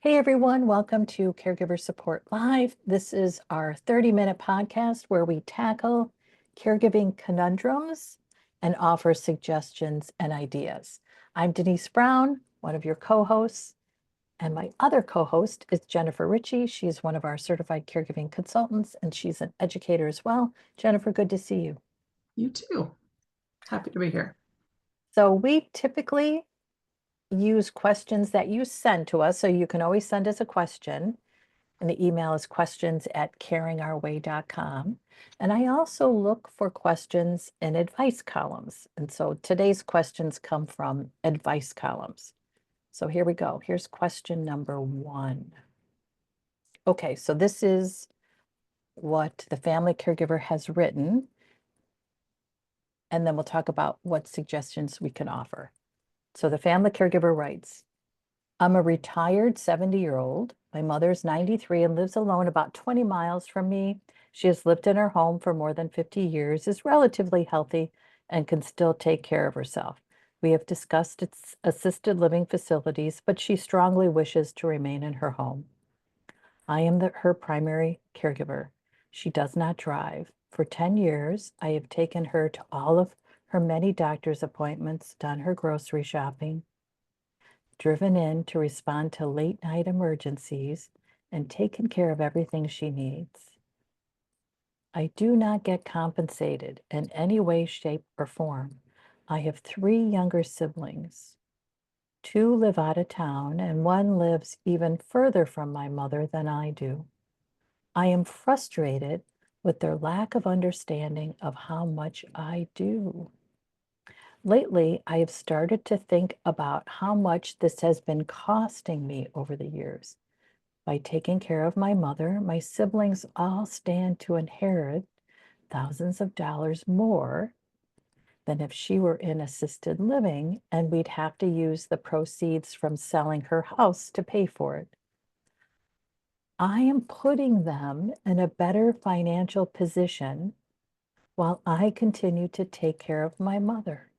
Hey everyone, welcome to Caregiver Support Live. This is our 30-minute podcast where we tackle caregiving conundrums and offer suggestions and ideas. I'm Denise Brown, one of your co-hosts, and my other co-host is Jennifer Ritchie. She's one of our certified caregiving consultants, and she's an educator as well. Jennifer, good to see you. You too. Happy to be here. So we typically use questions that you send to us, so you can always send us a question. And the email is questions@caringourway.com. And I also look for questions in advice columns. And so today's questions come from advice columns. So here we go. Here's question number 1. Okay, so this is what the family caregiver has written. And then we'll talk about what suggestions we can offer. So the family caregiver writes, I'm a retired 70-year-old. My mother's 93 and lives alone about 20 miles from me. She has lived in her home for more than 50 years, is relatively healthy, and can still take care of herself. We have discussed its assisted living facilities, but she strongly wishes to remain in her home. I am her primary caregiver. She does not drive. For 10 years, I have taken her to all of her many doctor's appointments, done her grocery shopping, driven in to respond to late night emergencies, and taken care of everything she needs. I do not get compensated in any way, shape, or form. I have 3 younger siblings. 2 live out of town, and 1 lives even further from my mother than I do. I am frustrated with their lack of understanding of how much I do. Lately, I have started to think about how much this has been costing me over the years. By taking care of my mother, my siblings all stand to inherit thousands of dollars more than if she were in assisted living, and we'd have to use the proceeds from selling her house to pay for it. I am putting them in a better financial position while I continue to take care of my mother.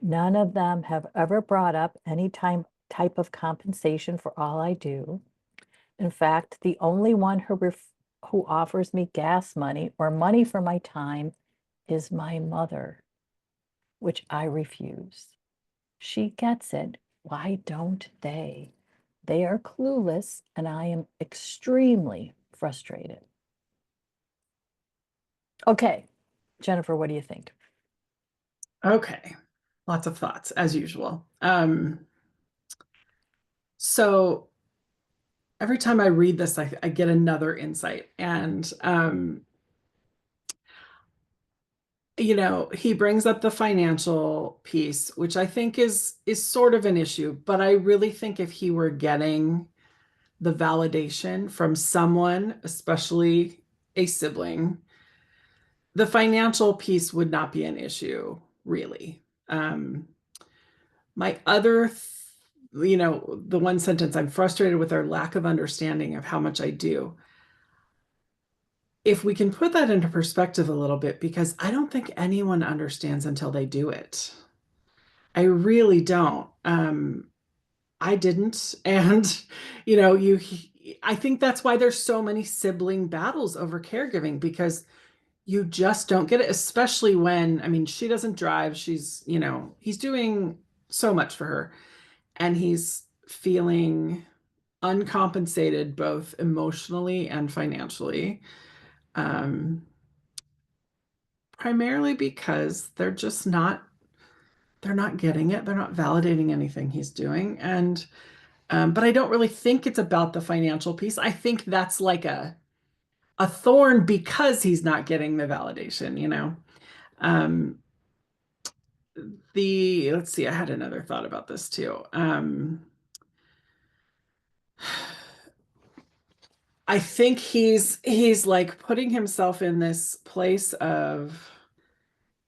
None of them have ever brought up any type of compensation for all I do. In fact, the only one who offers me gas money or money for my time is my mother, which I refuse. She gets it. Why don't they? They are clueless, and I am extremely frustrated. Okay, Jennifer, what do you think? Okay. Lots of thoughts as usual. So every time I read this, I get another insight. And, he brings up the financial piece, which I think is sort of an issue, but I really think if he were getting the validation from someone, especially a sibling, the financial piece would not be an issue, really. My other, the one sentence, I'm frustrated with their lack of understanding of how much I do. If we can put that into perspective a little bit, because I don't think anyone understands until they do it. I really don't. I didn't. And, you know, you, I think that's why there's so many sibling battles over caregiving, because you just don't get it, especially when, I mean, she doesn't drive. He's doing so much for her, and he's feeling uncompensated both emotionally and financially, um, primarily because they're not getting it. They're not validating anything he's doing. And but I don't really think it's about the financial piece. I think that's like a thorn because he's not getting the validation. Um, let's see, I had another thought about this too. I think he's like putting himself in this place of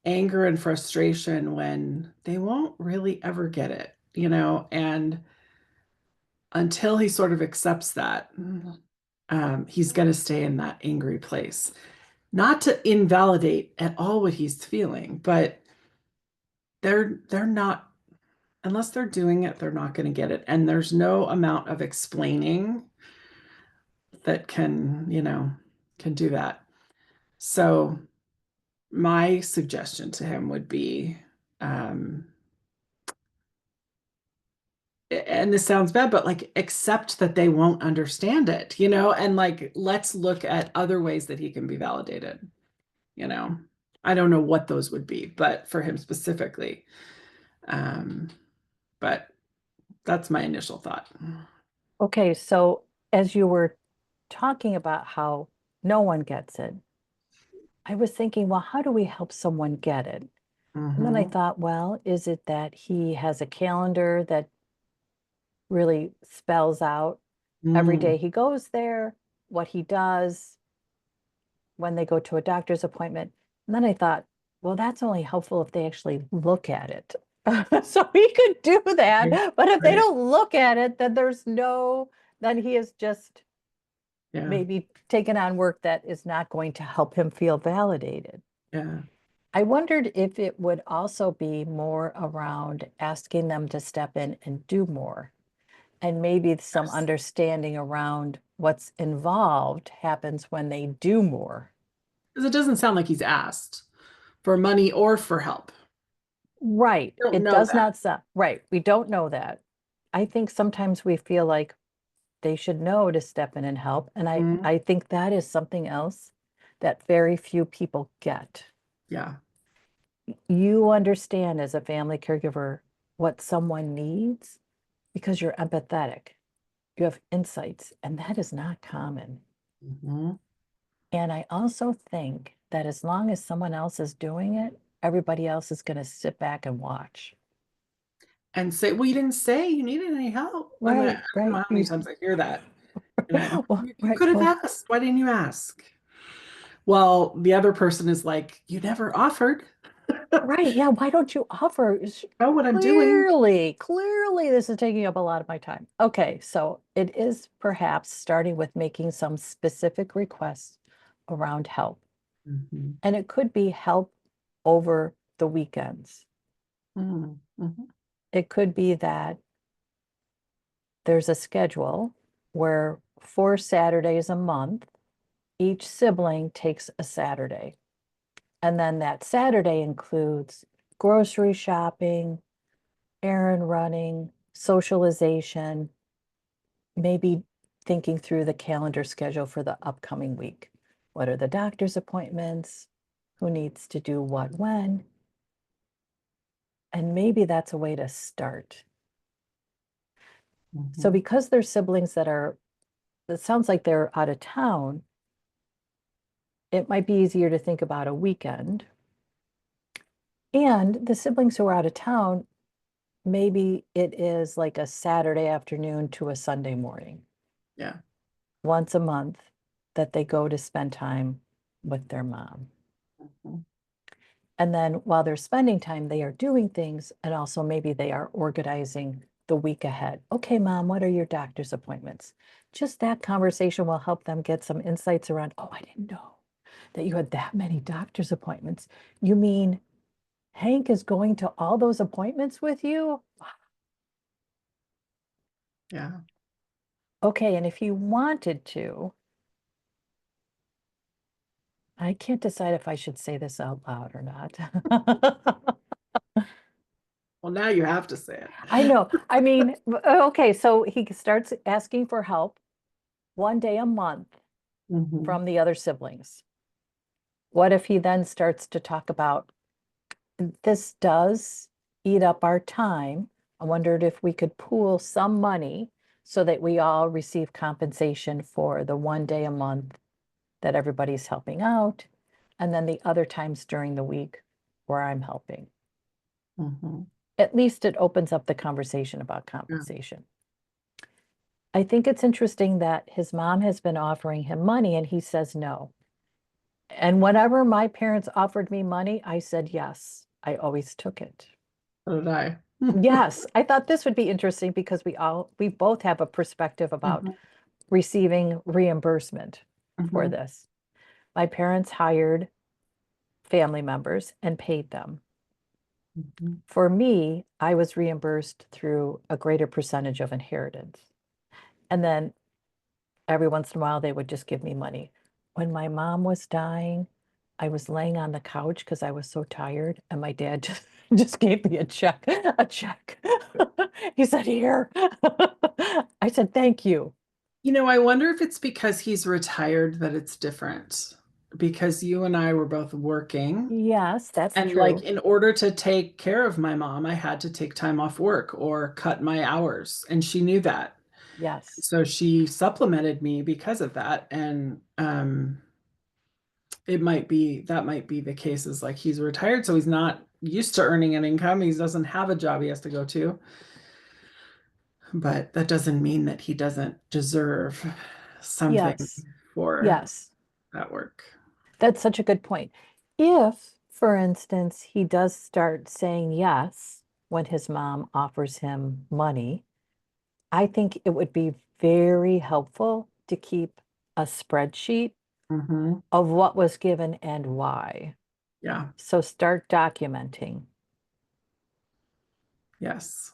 anger and frustration when they won't really ever get it. And until he sort of accepts that, he's going to stay in that angry place. Not to invalidate at all what he's feeling, but they're not unless they're doing it, they're not going to get it. And there's no amount of explaining that can do that. So my suggestion to him would be, um, and this sounds bad, but like accept that they won't understand it, and like let's look at other ways that he can be validated, you know. I don't know what those would be, but for him specifically. Um, but that's my initial thought. Okay, so as you were talking about how no one gets it, I was thinking, well, how do we help someone get it? And then I Hmm. thought, well, is it that he has a calendar that really spells out every Mm, day he goes there, what he does when they go to a doctor's appointment? And then I thought, well, that's only helpful if they actually look at it. So he could do right, that, but if they right. don't look at it, then he is just Yeah, maybe taken on work that is not going to help him feel validated. yeah. I wondered if it would also be more around asking them to step in and do more, and maybe some Yes. understanding around what's involved happens when they do more. Because it doesn't sound like he's asked for money or for help. Right. I don't It know does that. not sound right. We don't know that. I think sometimes we feel like they should know to step in and help. And I, Mm, I think that is something else that very few people get. yeah. You understand as a family caregiver what someone needs because you're empathetic. You have insights, and that is not common. Hmm. And I also think that as long as someone else is doing it, everybody else is going to sit back and watch. And say, well, you didn't say you needed any help. And I Right, don't know right. how many times I hear that. Well, You right. could have Well, asked. Why didn't you ask? Well, the other person is like, you never offered. right. Yeah. Why don't you offer? Know what I'm doing. Clearly, this is taking up a lot of my time. Okay. So it is perhaps starting with making some specific requests around help. Hmm. And it could be help over the weekends. Hmm. Hmm. It could be that there's a schedule where 4 Saturdays a month, each sibling takes a Saturday. And then that Saturday includes grocery shopping, errand running, socialization, maybe thinking through the calendar schedule for the upcoming week. What are the doctor's appointments? Who needs to do what when? And maybe that's a way to start. So Hmm. because there's siblings it sounds like they're out of town, it might be easier to think about a weekend. And the siblings who are out of town, maybe it is like a Saturday afternoon to a Sunday morning, Yeah. once a month, that they go to spend time with their mom. Mhm. And then while they're spending time, they are doing things, and also maybe they are organizing the week ahead. Okay, mom, what are your doctor's appointments? Just that conversation will help them get some insights around, oh, I didn't know that you had that many doctor's appointments. You mean Hank is going to all those appointments with you? Yeah. Okay, and if you wanted to, I can't decide if I should say this out loud or not. Well, now you have to say it. I know. I mean, okay, so he starts asking for help 1 day a month Hmm. from the other siblings. What if he then starts to talk about this does eat up our time? I wondered if we could pool some money so that we all receive compensation for the 1 day a month that everybody's helping out, and then the other times during the week where I'm helping. Hmm. At least it opens up the conversation about Yeah. compensation. I think it's interesting that his mom has been offering him money and he says no. And whenever my parents offered me money, I said yes. I always took it. So did I. Yes, I thought this would be interesting because we both have a perspective about Hmm. receiving reimbursement for Hmm. this. My parents hired family members and paid them. Mhm. For me, I was reimbursed through a greater percentage of inheritance. And then every once in a while, they would just give me money. When my mom was dying, I was laying on the couch because I was so tired, and my dad just, just gave me a check, a check. He said, "Here." I said, "Thank you." I wonder if it's because he's retired that it's different. Because you and I were both working. Yes, that's And like true. in order to take care of my mom, I had to take time off work or cut my hours. And she knew that. Yes. So she supplemented me because of that. And it might be that might be the case is like he's retired, so he's not used to earning an income. He doesn't have a job he has to go to. But that doesn't mean that he doesn't deserve something Yes. for Yes. that work. That's such a good point. If, for instance, he does start saying yes when his mom offers him money, I think it would be very helpful to keep a spreadsheet Hmm. of what was given and why. Yeah. So start documenting. Yes.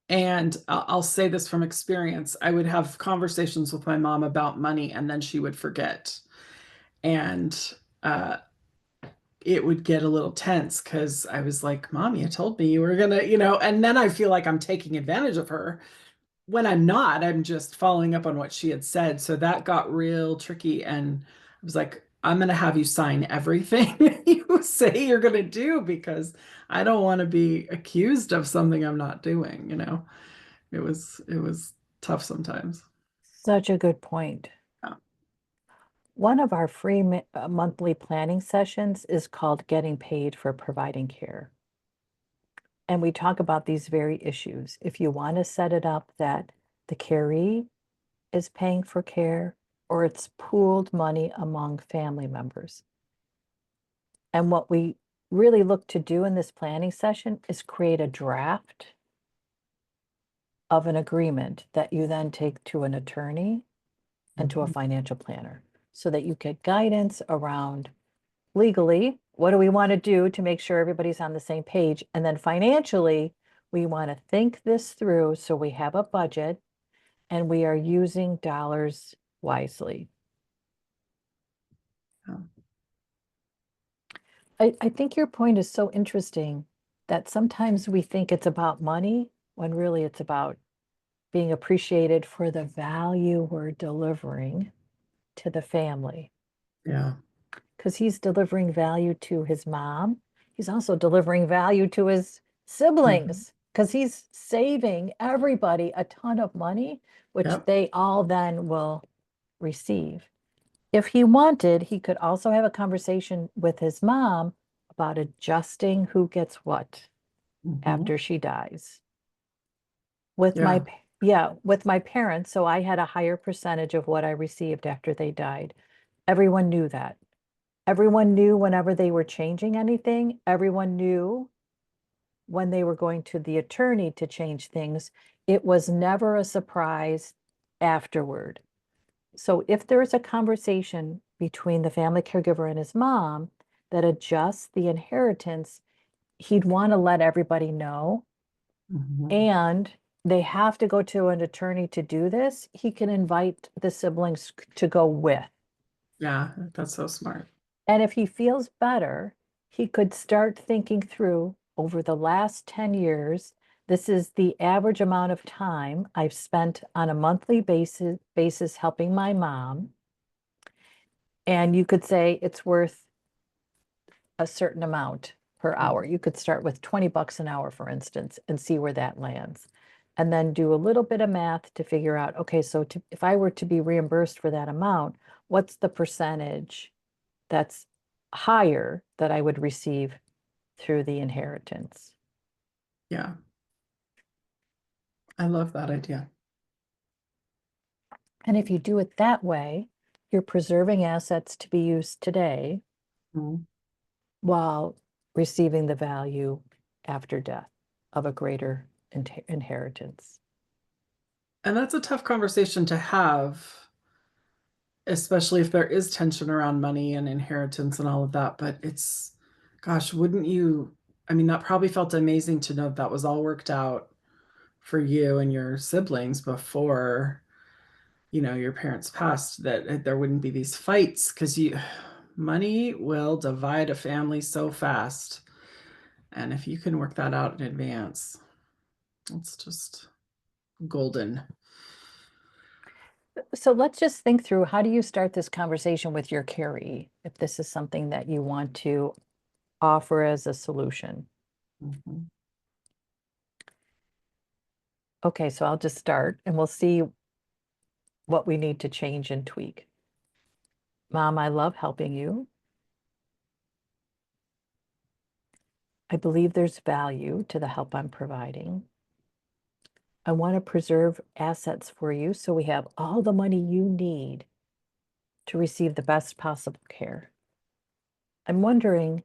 And I'll say this from experience. I would have conversations with my mom about money and then she would forget. And uh, it would get a little tense because I was like, Mom, you told me you were gonna, and then I feel like I'm taking advantage of her when I'm not. I'm just following up on what she had said. So that got real tricky. And I was like, I'm gonna have you sign everything you say you're gonna do because I don't want to be accused of something I'm not doing. It was tough sometimes. Such a good point. Yeah. One of our free monthly planning sessions is called Getting Paid for Providing Care. And we talk about these very issues. If you want to set it up that the caree is paying for care or it's pooled money among family members. And what we really look to do in this planning session is create a draft of an agreement that you then take to an attorney and to a Mhm. financial planner so that you get guidance around legally, what do we want to do to make sure everybody's on the same page? And then financially, we want to think this through so we have a budget and we are using dollars wisely. Yeah. I think your point is so interesting that sometimes we think it's about money when really it's about being appreciated for the value we're delivering to the family. Yeah. Because he's delivering value to his mom. He's also delivering value to his Mhm. siblings because he's saving everybody a ton of money, which Yep. they all then will receive. If he wanted, he could also have a conversation with his mom about adjusting who gets what Hmm. after she dies. With my, Yeah. yeah, with my parents, so I had a higher percentage of what I received after they died. Everyone knew that. Everyone knew whenever they were changing anything, everyone knew when they were going to the attorney to change things. It was never a surprise afterward. So if there is a conversation between the family caregiver and his mom that adjusts the inheritance, he'd want to let everybody know. Hmm. And they have to go to an attorney to do this. He can invite the siblings to go with. Yeah. That's so smart. And if he feels better, he could start thinking through over the last 10 years. This is the average amount of time I've spent on a monthly basis helping my mom. And you could say it's worth a certain amount per hour. You could start with 20 bucks an hour, for instance, and see where that lands. And then do a little bit of math to figure out, okay, so if I were to be reimbursed for that amount, what's the percentage that's higher that I would receive through the inheritance? Yeah. I love that idea. And if you do it that way, you're preserving assets to be used today Mhm. while receiving the value after death of a greater inheritance. And that's a tough conversation to have, especially if there is tension around money and inheritance and all of that. But gosh, wouldn't you? I mean, that probably felt amazing to know that was all worked out for you and your siblings before, your parents passed, that there wouldn't be these fights because money will divide a family so fast. And if you can work that out in advance, it's just golden. So let's just think through, how do you start this conversation with your caree if this is something that you want to offer as a solution? Mhm. Okay, so I'll just start and we'll see what we need to change and tweak. Mom, I love helping you. I believe there's value to the help I'm providing. I want to preserve assets for you so we have all the money you need to receive the best possible care. I'm wondering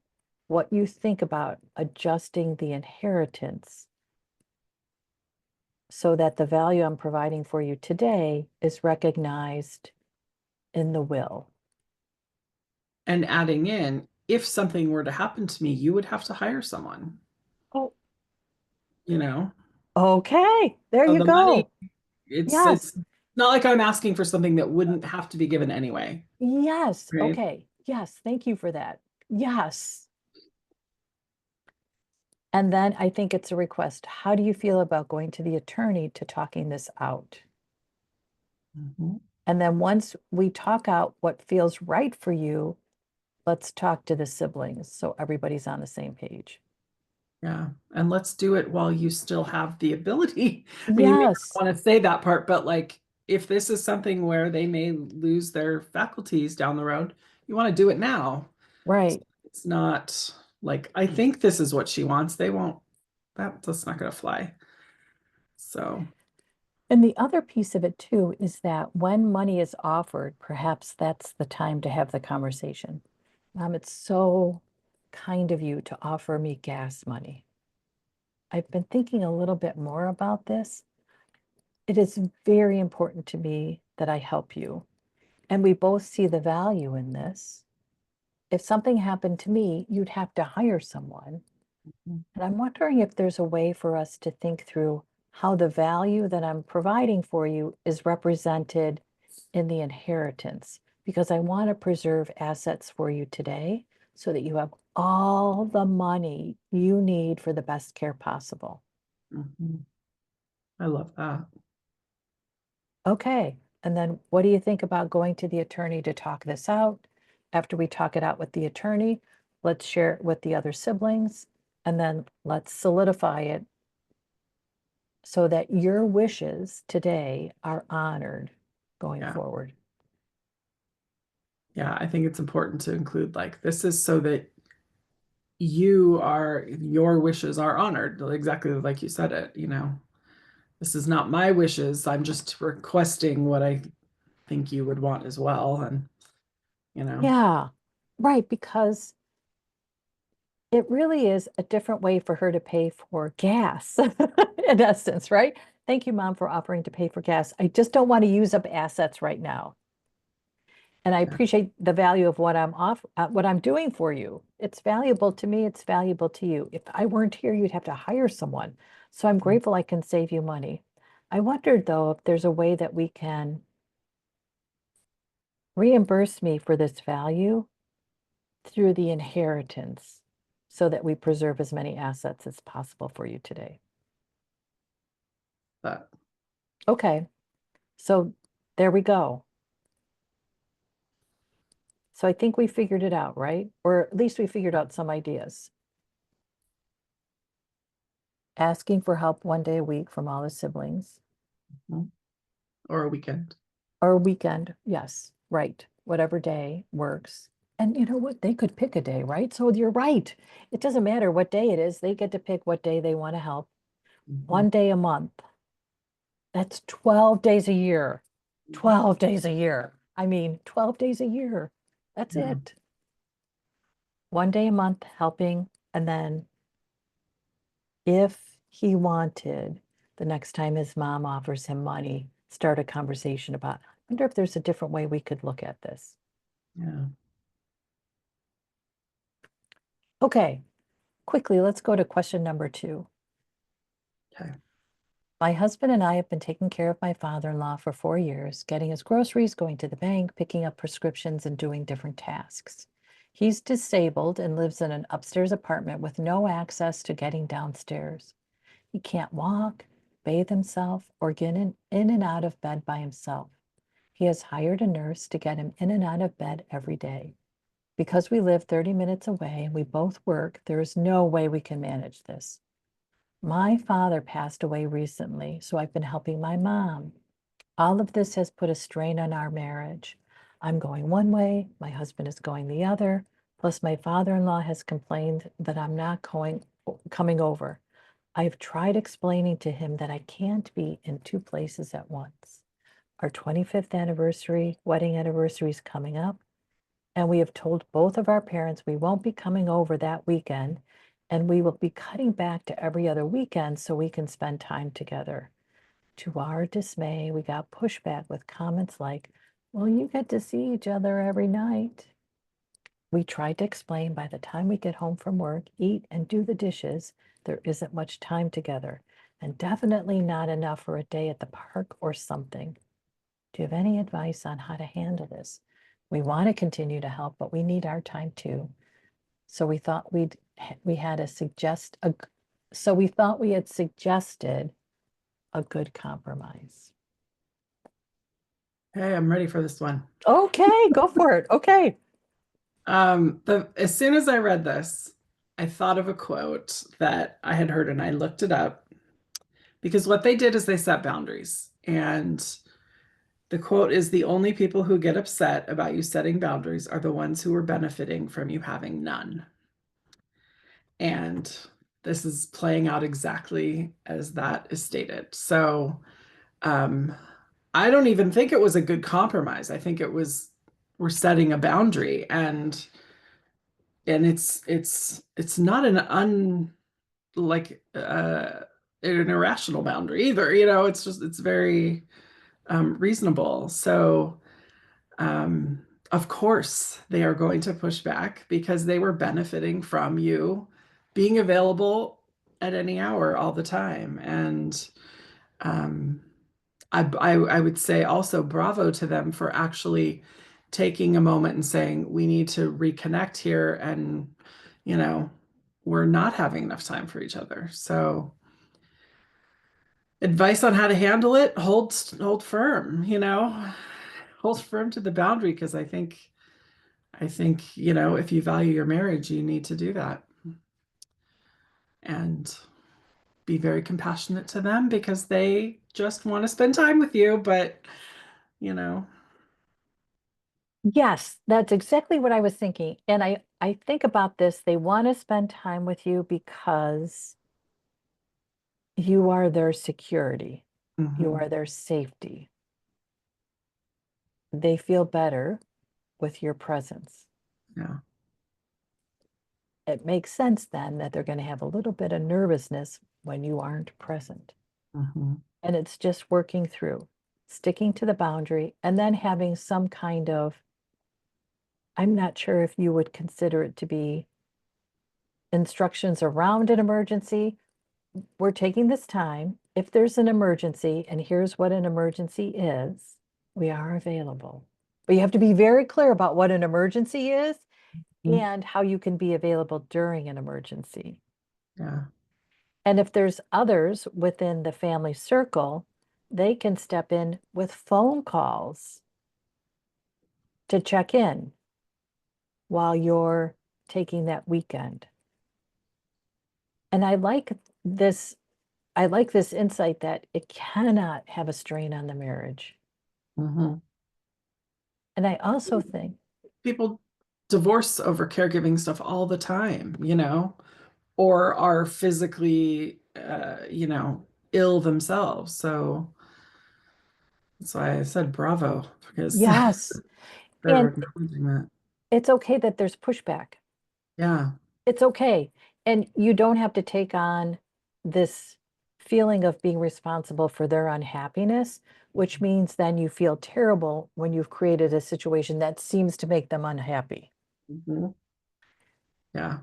what you think about adjusting the inheritance so that the value I'm providing for you today is recognized in the will. And adding in, if something were to happen to me, you would have to hire someone, Oh, you know? okay. There So you the money, go. it's Yes. it's not like I'm asking for something that wouldn't have to be given anyway, Yes. right? Okay. Yes. Thank you for that. Yes. And then I think it's a request. How do you feel about going to the attorney to talking this out? Mhm. And then once we talk out what feels right for you, let's talk to the siblings so everybody's on the same page. Yeah. And let's do it while you still have the ability. I mean, you may Yes. not want to say that part, but like if this is something where they may lose their faculties down the road, you want to do it now. Right. It's not like, I think this is what she wants. They won't, that's not going to fly. So, And the other piece of it too is that when money is offered, perhaps that's the time to have the conversation. It's so kind of you to offer me gas money. I've been thinking a little bit more about this. It is very important to me that I help you. And we both see the value in this. If something happened to me, you'd have to hire someone. And I'm wondering if there's a way for us to think through how the value that I'm providing for you is represented in the inheritance, because I want to preserve assets for you today so that you have all the money you need for the best care possible. mhm. I love that. Okay. And then what do you think about going to the attorney to talk this out? After we talk it out with the attorney, let's share it with the other siblings, and then let's solidify it so that your wishes today are honored going Yeah. forward. Yeah. I think it's important to include like, this is so that your wishes are honored, exactly like you said it. This is not my wishes. I'm just requesting what I think you would want as well. And, you know, Yeah, right, because it really is a different way for her to pay for gas, in essence, right? Thank you, Mom, for offering to pay for gas. I just don't want to use up assets right now. And I yeah. appreciate the value of what I'm doing for you. It's valuable to me, it's valuable to you. If I weren't here, you'd have to hire someone. So I'm grateful I can save you money. I wondered though if there's a way that we can reimburse me for this value through the inheritance so that we preserve as many assets as possible for you today. But Okay, so there we go. So I think we figured it out, right? Or at least we figured out some ideas. Asking for help 1 day a week from all the siblings, or a weekend. or a weekend, yes, right. Whatever day works. And you know what? They could pick a day, right? So you're right. It doesn't matter what day it is. They get to pick what day they want to help. Mhm. 1 day a month. That's 12 days a year. 12 days a year. I mean, 12 days a year. That's Yeah. it. 1 day a month helping. And then if he wanted, the next time his mom offers him money, start a conversation about, I wonder if there's a different way we could look at this. Yeah. Okay, quickly, let's go to question number 2. Okay. My husband and I have been taking care of my father-in-law for 4 years, getting his groceries, going to the bank, picking up prescriptions, and doing different tasks. He's disabled and lives in an upstairs apartment with no access to getting downstairs. He can't walk, bathe himself, or get in and out of bed by himself. He has hired a nurse to get him in and out of bed every day. Because we live 30 minutes away and we both work, there is no way we can manage this. My father passed away recently, so I've been helping my mom. All of this has put a strain on our marriage. I'm going one way, my husband is going the other, plus my father-in-law has complained that I'm not coming over. I've tried explaining to him that I can't be in 2 places at once. Our 25th anniversary, wedding anniversary is coming up, and we have told both of our parents we won't be coming over that weekend, and we will be cutting back to every other weekend so we can spend time together. To our dismay, we got pushback with comments like, well, you get to see each other every night. We tried to explain by the time we get home from work, eat, and do the dishes, there isn't much time together, and definitely not enough for a day at the park or something. Do you have any advice on how to handle this? We want to continue to help, but we need our time too. So we thought we had a suggest a so we thought we had suggested a good compromise. Hey, I'm ready for this one. Okay, go for it. Okay. As soon as I read this, I thought of a quote that I had heard and I looked it up because what they did is they set boundaries. And the quote is the only people who get upset about you setting boundaries are the ones who are benefiting from you having none. And this is playing out exactly as that is stated. So um, I don't even think it was a good compromise. I think it was we're setting a boundary and it's not an like an irrational boundary either. It's just it's very reasonable. So of course they are going to push back because they were benefiting from you being available at any hour all the time. And um, I would say also bravo to them for actually taking a moment and saying, we need to reconnect here. And, you know, we're not having enough time for each other. So advice on how to handle it, hold firm, hold firm to the boundary because I think, if you value your marriage, you need to do that and be very compassionate to them because they just want to spend time with you, but you know, Yes, that's exactly what I was thinking. And I think about this, they want to spend time with you because you are their security. You mhm, are their safety. They feel better with your presence. yeah, It makes sense then that they're going to have a little bit of nervousness when you aren't present. mhm, And it's just working through, sticking to the boundary, and then having some kind of, I'm not sure if you would consider it to be instructions around an emergency. We're taking this time. If there's an emergency, and here's what an emergency is, we are available. But you have to be very clear about what an emergency is mhm, and how you can be available during an emergency. yeah, And if there's others within the family circle, they can step in with phone calls to check in while you're taking that weekend. And this, I like this insight that it cannot have a strain on the marriage. mhm. And I also think, People divorce over caregiving stuff all the time, or are physically, ill themselves. So that's why I said bravo because yes, they're and acknowledging that. it's okay that there's pushback. Yeah. It's okay. And you don't have to take on this feeling of being responsible for their unhappiness, which means then you feel terrible when you've created a situation that seems to make them unhappy. Mhm. Yeah.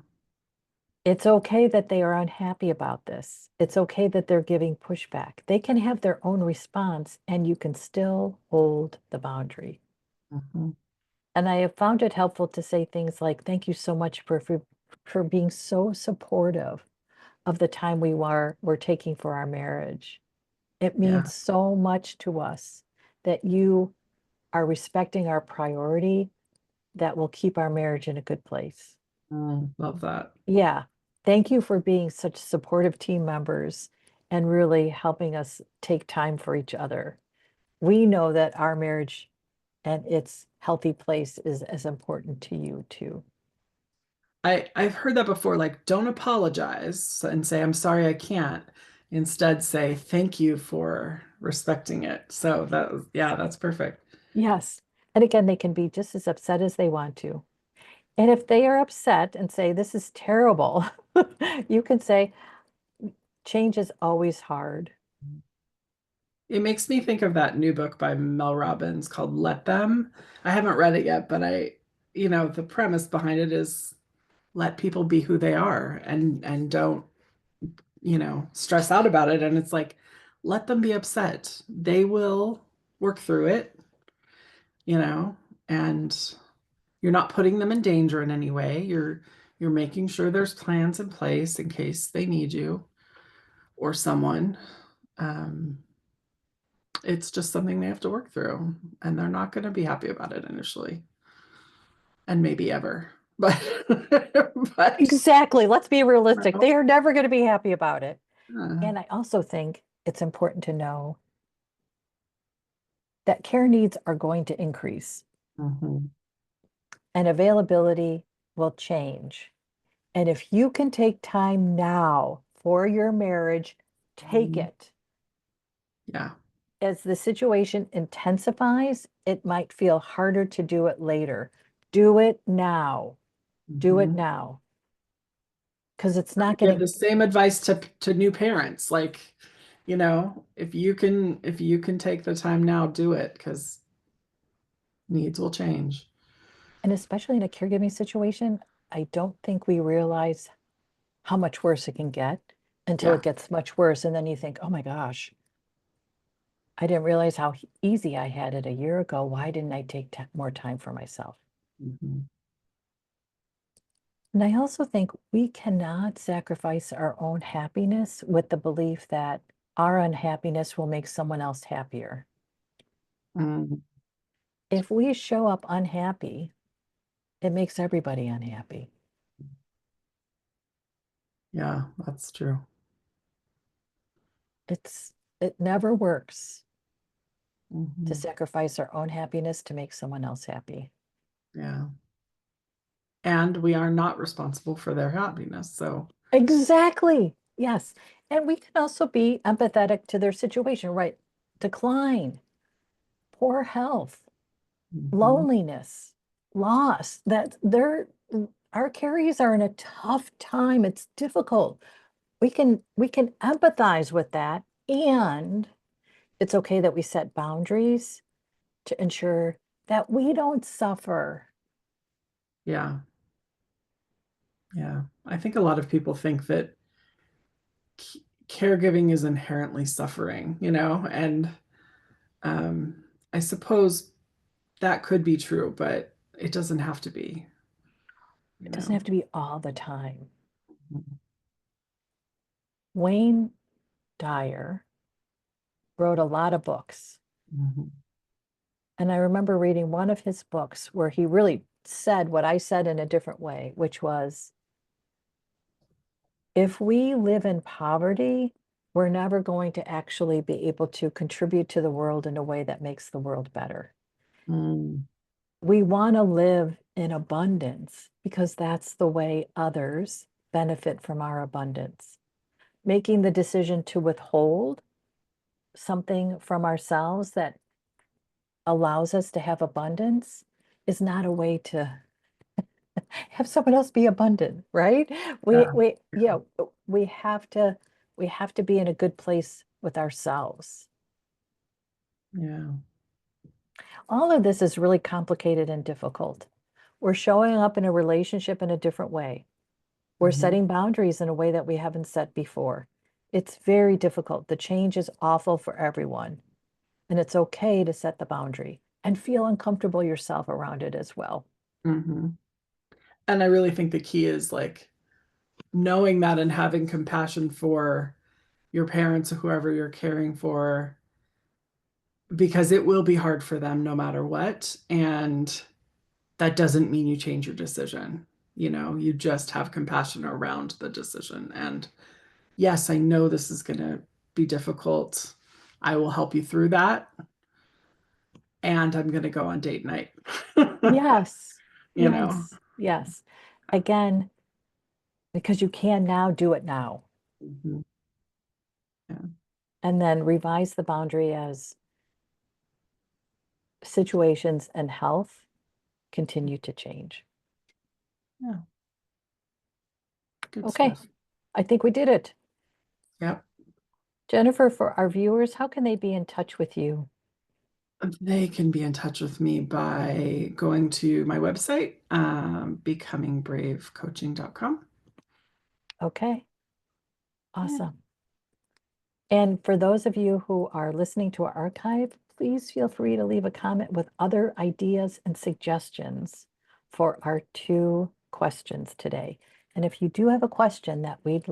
It's okay that they are unhappy about this. It's okay that they're giving pushback. They can have their own response and you can still hold the boundary. Mhm. And I have found it helpful to say things like, thank you so much for being so supportive of the time we're taking for our marriage. It Yeah. means so much to us that you are respecting our priority that will keep our marriage in a good place. Love that. Yeah. Thank you for being such supportive team members and really helping us take time for each other. We know that our marriage and its healthy place is as important to you too. I've heard that before, like don't apologize and say I'm sorry I can't. Instead say thank you for respecting it. So that was, yeah, that's perfect. Yes. And again, they can be just as upset as they want to. And if they are upset and say, this is terrible, you can say, change is always hard. It makes me think of that new book by Mel Robbins called Let Them. I haven't read it yet, but the premise behind it is let people be who they are and don't, stress out about it. And it's like, let them be upset. They will work through it, you know, and you're not putting them in danger in any way. You're making sure there's plans in place in case they need you or someone. Um, it's just something they have to work through, and they're not going to be happy about it initially, and maybe ever. But but Exactly. Let's be realistic. well, They are never going to be happy about it. uh, And I also think it's important to know that care needs are going to increase mhm, and availability will change. And if you can take time now for your marriage, take mhm, it. yeah, As the situation intensifies, it might feel harder to do it later. Do it now. Do it mhm. now. Because it's I not give getting, the same advice to new parents. Like, if you can take the time now, do it because needs will change. and especially in a caregiving situation, I don't think we realize how much worse it can get until it Yeah. gets much worse. And then you think, oh my gosh, I didn't realize how easy I had it a year ago. Why didn't I take more time for myself? Mhm. And I also think we cannot sacrifice our own happiness with the belief that our unhappiness will make someone else happier. Mm, If we show up unhappy, it makes everybody unhappy. yeah, that's true. It never works to Mhm. sacrifice our own happiness to make someone else happy. Yeah. And we are not responsible for their happiness. So, Exactly. Yes. And we can also be empathetic to their situation, right? Decline, poor health, mhm, loneliness, loss, that they're our carriers are in a tough time. It's difficult. We can empathize with that, and it's okay that we set boundaries to ensure that we don't suffer. yeah, yeah. I think a lot of people think that caregiving is inherently suffering, and um, I suppose that could be true, but it doesn't have to be, you It doesn't know. have to be all the time. Mhm, Wayne Dyer wrote a lot of books. mhm, And I remember reading one of his books where he really said what I said in a different way, which was if we live in poverty, we're never going to actually be able to contribute to the world in a way that makes the world better. mm, We want to live in abundance because that's the way others benefit from our abundance. Making the decision to withhold something from ourselves that allows us to have abundance is not a way to have someone else be abundant, right? We yeah, we yeah, yeah, we have to be in a good place with ourselves. yeah. All of this is really complicated and difficult. We're showing up in a relationship in a different way. We're Mhm. setting boundaries in a way that we haven't set before. It's very difficult. The change is awful for everyone. And it's okay to set the boundary and feel uncomfortable yourself around it as well. Mhm. And I really think the key is like knowing that and having compassion for your parents or whoever you're caring for, because it will be hard for them no matter what. And that doesn't mean you change your decision. You just have compassion around the decision. And yes, I know this is going to be difficult. I will help you through that. And I'm going to go on date night. Yes, you know. yes, yes. Again, because you can now do it now. Mhm. Yeah. And then revise the boundary as situations and health continue to change. Yeah. Good Okay, stuff. I think we did it. Yep. Jennifer, for our viewers, how can they be in touch with you? They can be in touch with me by going to my website, becomingbravecoaching.com. Okay, Yeah. awesome. And for those of you who are listening to our archive, please feel free to leave a comment with other ideas and suggestions for our 2 questions today. And if you do have a question that you'd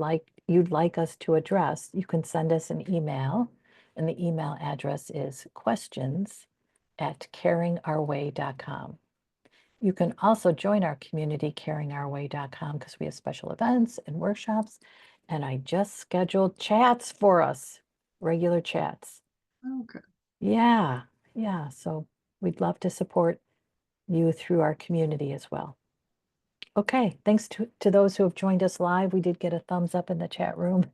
like us to address, you can send us an email, and the email address is questions@caringourway.com. You can also join our community, caringourway.com, because we have special events and workshops. And I just scheduled chats for us, regular chats. Okay. Yeah, yeah. So we'd love to support you through our community as well. Okay, thanks to those who have joined us live. We did get a thumbs up in the chat room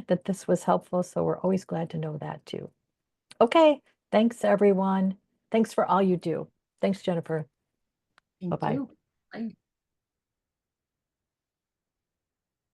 that this was helpful. So we're always glad to know that too. Okay, thanks everyone. Thanks for all you do. Thanks, Jennifer. Thank Bye-bye. you. Bye.